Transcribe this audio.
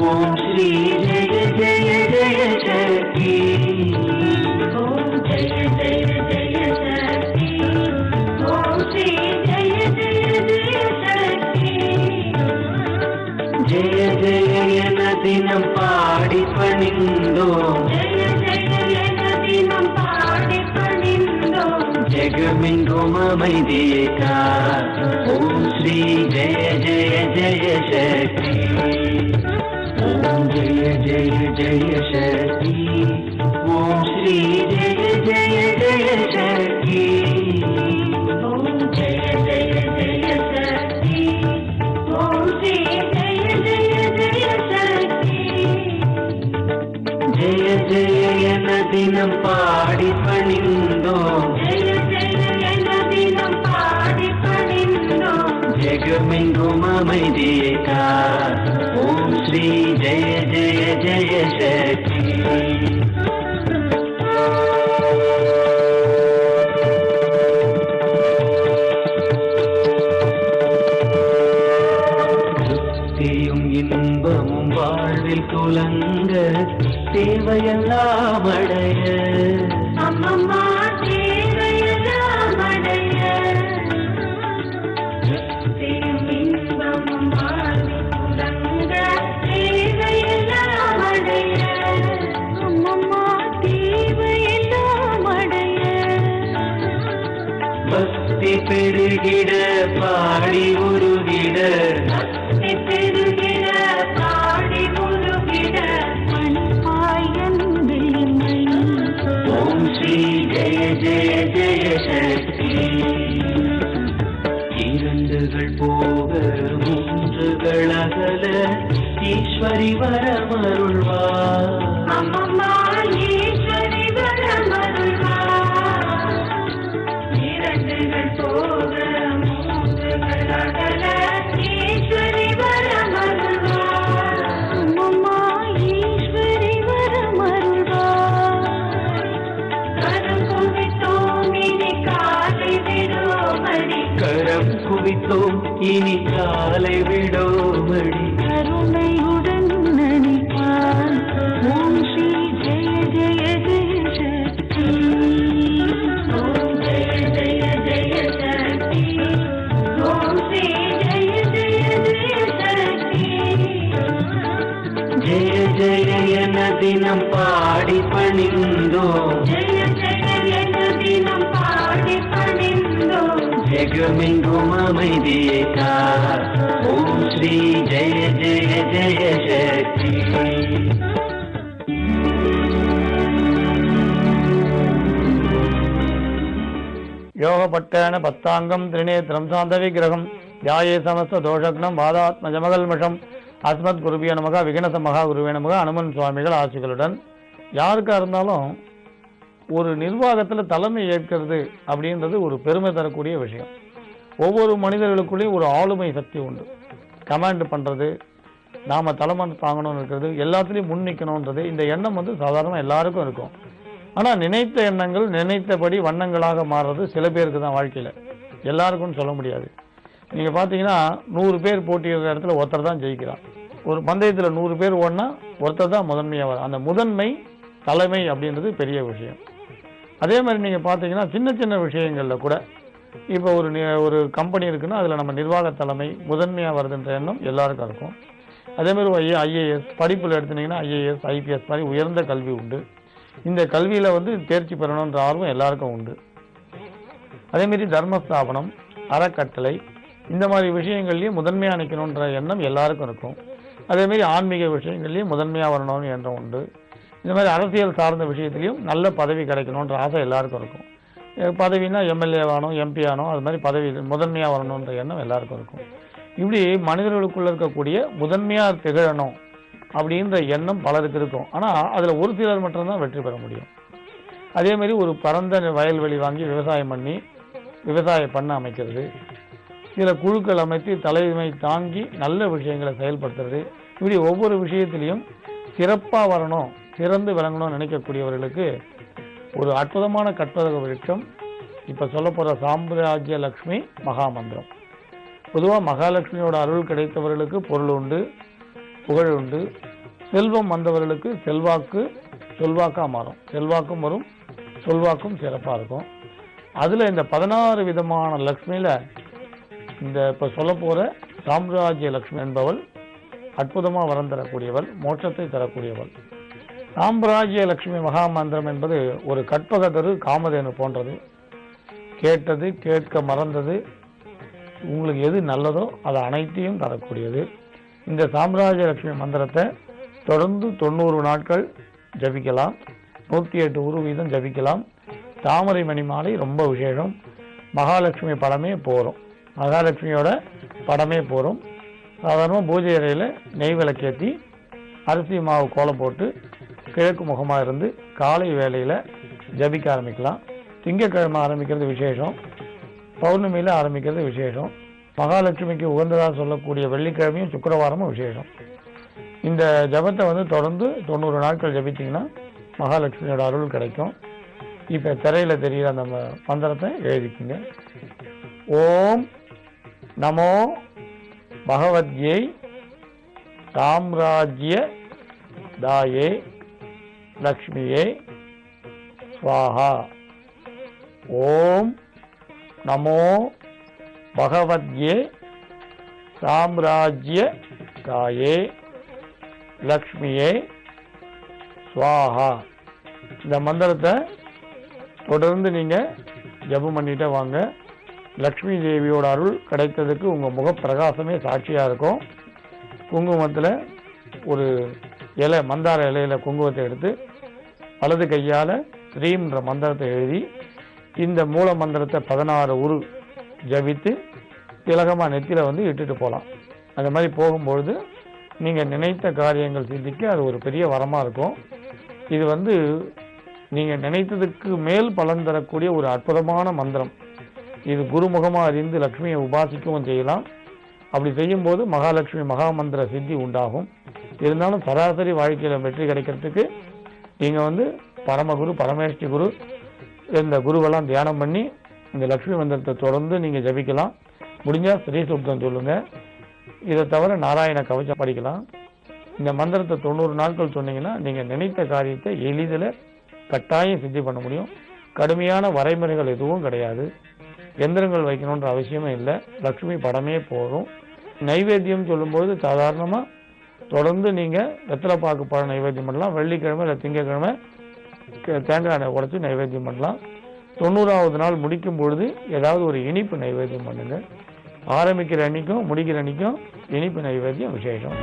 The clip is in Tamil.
ஓம் ஸ்ரீ ஜெய ஜெய ஜெய சக்தி. ஓம் ஜெய ஜெய ஜெய சக்தி. ஓம் ஸ்ரீ ஜெய ஜெய ஜெய சக்தி. ஜெய ஜெய என தினம் பாடி பணிந்தோம். ஜெய ஜெய என தினம் பாடி பணிந்தோம். ஜெகமெங்கும் அமைதியை கார். ஓம் ஸ்ரீ ஜெய ஜெய ஜெய சக்தி. ஓம் ஜெய ஜெய ஜெய சக்தி. ஓம் ஸ்ரீ ஜெய ஜெய ஜெய சக்தி. ஓம் ஜெய ஜெய ஜெய சக்தி. ஓம் ஸ்ரீ ஜெய ஜெய ஜெய சக்தி. ஜெய ஜெய என தினம் பாடி பணிந்தோம். ஜெய ஜெய என தினம் பாடி பணிந்தோம். ஜெகமெங்கும் அமைதியை கார். ஓம் ஸ்ரீ ஜெய ஜெய ஜெய சக்தி. திருப்தியும் இன்பமும் வாழ்வில் துலங்க தேவையெல்லாம் அடைய. அம்மம்மா தேவையெல்லாம் அடைய. திருப்தியும் இன்பமும் வாழ்வில் துலங்க தேவையெல்லாம் அடைய. அம்மம்மா தேவையெல்லாம் அடைய. பக்தி பெருகிட பாடி உருகிட. பக்தி பெருகிட பாடி முருகிட. மணிப்பாய் அன்பில் மை. ஓம் ஸ்ரீ ஜெய ஜெய ஜெய சக்தி. இரண்டுகள் போக மூன்றுகள் அகல ஈஸ்வரி வரமருள்வார். அம்மம்மா ஈஸ்வரி வரமருள்வார். இரண்டுகள் போக மூன்றுகள் அகல ஈஸ்வரி வரமருள்வார். அம்மம்மா ஈஸ்வரி வரமருள்வார். கரம் குவித்தோம் இனி காலை விடோமடி. கரம் குவித்தோம் இனி காலை விடோமடி. கருணையுடன் நடிப்பான். ஓம் ஸ்ரீ ஜெய ஜெய ஜெய சக்தி. ஓம் ஜெய ஜெய ஜெய சக்தி. ஓம் ஸ்ரீ ஜெய ஜெய ஜெய சக்தி. ஜெய ஜெய என தினம் பாடி பணிந்தோம். ஜெய ஜெய என தினம் பாடி பணிந்தோம். ஜெகமெங்கும் அமைதியை கார். ஓம் ஸ்ரீ ஜெய ஜெய ஜெய சக்தி. யோகப்பட்டேன பத்தாங்கம் திரிநேத்திரம் சாந்த விக்கிரகம் தியாயே சமஸ்த தோஷக்னம் வாதாத்ம ஜமகல்மஷம் அஸ்மத் குருபிய நமக விகனச மகா குருவே நமக அனுமன் சுவாமிகள் ஆசிகளுடன். யாருக்கா இருந்தாலும் ஒரு நிர்வாகத்தில் தலைமை ஏற்கிறது அப்படின்றது ஒரு பெருமை தரக்கூடிய விஷயம். ஒவ்வொரு மனிதர்களுக்குள்ளேயும் ஒரு ஆளுமை சக்தி உண்டு. கமாண்ட் பண்ணுறது, நாம் தலைமை தாங்கணும்னு இருக்கிறது, எல்லாத்துலேயும் முன் நிற்கணுன்றது, இந்த எண்ணம் சாதாரணமாக எல்லாருக்கும் இருக்கும். ஆனால் நினைத்த எண்ணங்கள் நினைத்தபடி வண்ணங்களாக மாறுறது சில பேருக்கு தான் வாழ்க்கையில், எல்லாருக்கும் சொல்ல முடியாது. நீங்கள் பார்த்தீங்கன்னா 100 பேர் போட்டியிடுற இடத்துல ஒருத்தர் தான் ஜெயிக்கிறான். ஒரு பந்தயத்தில் 100 பேர் ஓடினா ஒருத்தர் தான் முதன்மையாக வரும். அந்த முதன்மை தலைமை அப்படின்றது பெரிய விஷயம். அதே மாதிரி நீங்கள் பார்த்தீங்கன்னா சின்ன சின்ன விஷயங்களில் கூட இப்போ ஒரு கம்பெனி இருக்குன்னா அதில் நம்ம நிர்வாக தலைமை முதன்மையாக வருதுன்ற எண்ணம் எல்லாருக்கும் இருக்கும். அதேமாதிரி ஐஏஎஸ் படிப்பில் எடுத்துனீங்கன்னா ஐஏஎஸ் ஐபிஎஸ் மாதிரி உயர்ந்த கல்வி உண்டு. இந்த கல்வியில் தேர்ச்சி பெறணுன்ற ஆர்வம் எல்லாருக்கும் உண்டு. அதேமாரி தர்மஸ்தாபனம் அறக்கட்டளை இந்த மாதிரி விஷயங்கள்லையும் முதன்மையாக நிற்கணுன்ற எண்ணம் எல்லாருக்கும் இருக்கும். அதேமாரி ஆன்மீக விஷயங்கள்லையும் முதன்மையாக வரணும்னு எண்ணம் உண்டு. இந்த மாதிரி அரசியல் சார்ந்த விஷயத்துலையும் நல்ல பதவி கிடைக்கணுன்ற ஆசை எல்லாருக்கும் இருக்கும். பதவினா எம்எல்ஏ ஆனோம் எம்பி ஆனோம் அது மாதிரி பதவி முதன்மையாக வரணுன்ற எண்ணம் எல்லாருக்கும் இருக்கும். இப்படி மனிதர்களுக்குள்ள இருக்கக்கூடிய முதன்மையாக திகழணும் அப்படின்ற எண்ணம் பலருக்கு இருக்கும். ஆனால் அதில் ஒரு சிலர் மட்டும்தான் வெற்றி பெற முடியும். அதேமாரி ஒரு பரந்த வயல்வெளி வாங்கி விவசாயம் பண்ணி விவசாயம் பண்ண அமைக்கிறது, சில குழுக்கள் அமைத்து தலைமை தாங்கி நல்ல விஷயங்களை செயல்படுத்துறது, இப்படி ஒவ்வொரு விஷயத்திலையும் சிறப்பாக வரணும் சிறந்து விளங்கணும்னு நினைக்கக்கூடியவர்களுக்கு ஒரு அற்புதமான கற்பக விருட்சம் இப்போ சொல்ல போகிற சாம்ராஜ்ய லக்ஷ்மி மகாமந்திரம். பொதுவாக மகாலட்சுமியோட அருள் கிடைத்தவர்களுக்கு பொருள் உண்டு, புகழ் உண்டு, செல்வம் வந்தவர்களுக்கு சொல்வாக்கா மாறும். செல்வாக்கும் வரும், சொல்வாக்கும் சிறப்பா இருக்கும். அதுல இந்த 16 விதமான லக்ஷ்மியில இந்த இப்ப சொல்ல போற சாம்ராஜ்ய லக்ஷ்மி என்பவள் அற்புதமா வரம் தரக்கூடியவள், மோட்சத்தை தரக்கூடியவள். சாம்ராஜ்ய லக்ஷ்மி மகா மந்திரம் என்பது ஒரு கற்பகத்தரு காமதேனு போன்றது. கேட்டது, கேட்க மறந்தது, உங்களுக்கு எது நல்லதோ அதை அனைத்தையும் தரக்கூடியது. இந்த சாம்ராஜ்ய லட்சுமி மந்திரத்தை தொடர்ந்து 90 நாட்கள் ஜபிக்கலாம். 108 உரு வீதம் ஜபிக்கலாம். தாமரை மணி மாலை ரொம்ப விசேஷம். மகாலட்சுமி படமே போறோம். மகாலட்சுமியோட படமே போறோம். சாதாரண பூஜை அறையில நெய் விளக்கேற்றி அரிசி மாவு கோலம் போட்டு கிழக்கு முகமா இருந்து காலை வேளையில ஜபிக்க ஆரம்பிக்கலாம். திங்கட்கிழமை ஆரம்பிக்கிறது விசேஷம். பௌர்ணமியில ஆரம்பிக்கிறது விசேஷம். மகாலட்சுமிக்கு உகந்ததாக சொல்லக்கூடிய வெள்ளிக்கிழமையும் சுக்கிரவாரமும் விசேஷம். இந்த ஜபத்தை தொடர்ந்து 90 நாட்கள் ஜபித்தீங்கன்னா மகாலட்சுமியோட அருள் கிடைக்கும். இப்ப திரையில தெரிகிற அந்த மந்திரத்தை எழுதிக்குங்க. ஓம் நமோ பகவத்யை சாம்ராஜ்ய தாயே லக்ஷ்மியே ஸ்வாஹா. ஓம் நமோ பகவத்யே சாம்ராஜ்ய தாயே லக்ஷ்மியே ஸ்வாஹா. இந்த மந்திரத்தை தொடர்ந்து நீங்க ஜபம் பண்ணிட்டே வாங்க. லக்ஷ்மி தேவியோட அருள் கிடைத்ததுக்கு உங்க முக பிரகாசமே சாட்சியா இருக்கும். குங்குமத்துல ஒரு இலை, மந்தார இலையில குங்குமத்தை எடுத்து வலது கையால ஸ்ரீம்ன்ற மந்திரத்தை எழுதி இந்த மூல மந்திரத்தை 16 உரு ஜபித்து திலகமா நெத்தில இட்டுட்டு போகலாம். அந்த மாதிரி போகும்பொழுது நீங்க நினைத்த காரியங்கள் சிந்திக்க அது ஒரு பெரிய வரமா இருக்கும். இது நீங்க நினைத்ததுக்கு மேல் பலன் தரக்கூடிய ஒரு அற்புதமான மந்திரம். இது குருமுகமா அறிந்து லட்சுமியை உபாசிக்கவும் செய்யலாம். அப்படி செய்யும் போது மகாலட்சுமி மகா மந்திர சித்தி உண்டாகும். இருந்தாலும் சராசரி வாழ்க்கையில வெற்றி கிடைக்கிறதுக்கு நீங்க பரமகுரு, பரமேஷ்டி குரு, இந்த குருவெல்லாம் தியானம் பண்ணி இந்த லட்சுமி மந்திரத்தை தொடர்ந்து நீங்க ஜபிக்கலாம். முடிஞ்சா ஸ்ரீ சூக்தம் சொல்லுங்க. இதை தவிர நாராயண கவசம் படிக்கலாம். இந்த மந்திரத்தை 90 நாட்கள் சொன்னீங்கன்னா நீங்க நினைத்த காரியத்தை எளிதில் கட்டாயம் சித்தி பண்ண முடியும். கடுமையான வரைமுறைகள் எதுவும் கிடையாது. எந்திரங்கள் வைக்கணுன்ற அவசியமே இல்லை. லட்சுமி படமே போதும். நைவேத்தியம் சொல்லும்போது சாதாரணமா தொடர்ந்து நீங்க வெத்தலைப்பாக்கு பழம் நைவேத்தியம் பண்ணலாம். வெள்ளிக்கிழமை இல்லை திங்கக்கிழமை தேங்காய் எண்ணெய் உடைச்சு நைவேத்தியம் பண்ணலாம். 90வது நாள் முடிக்கும் பொழுது ஏதாவது ஒரு இனிப்பு நைவேத்தியம் பண்ணுங்க. ஆரம்பிக்கிற அன்னைக்கும் முடிக்கிற அன்னைக்கும் இனிப்பு நைவேத்தியம் விசேஷம்.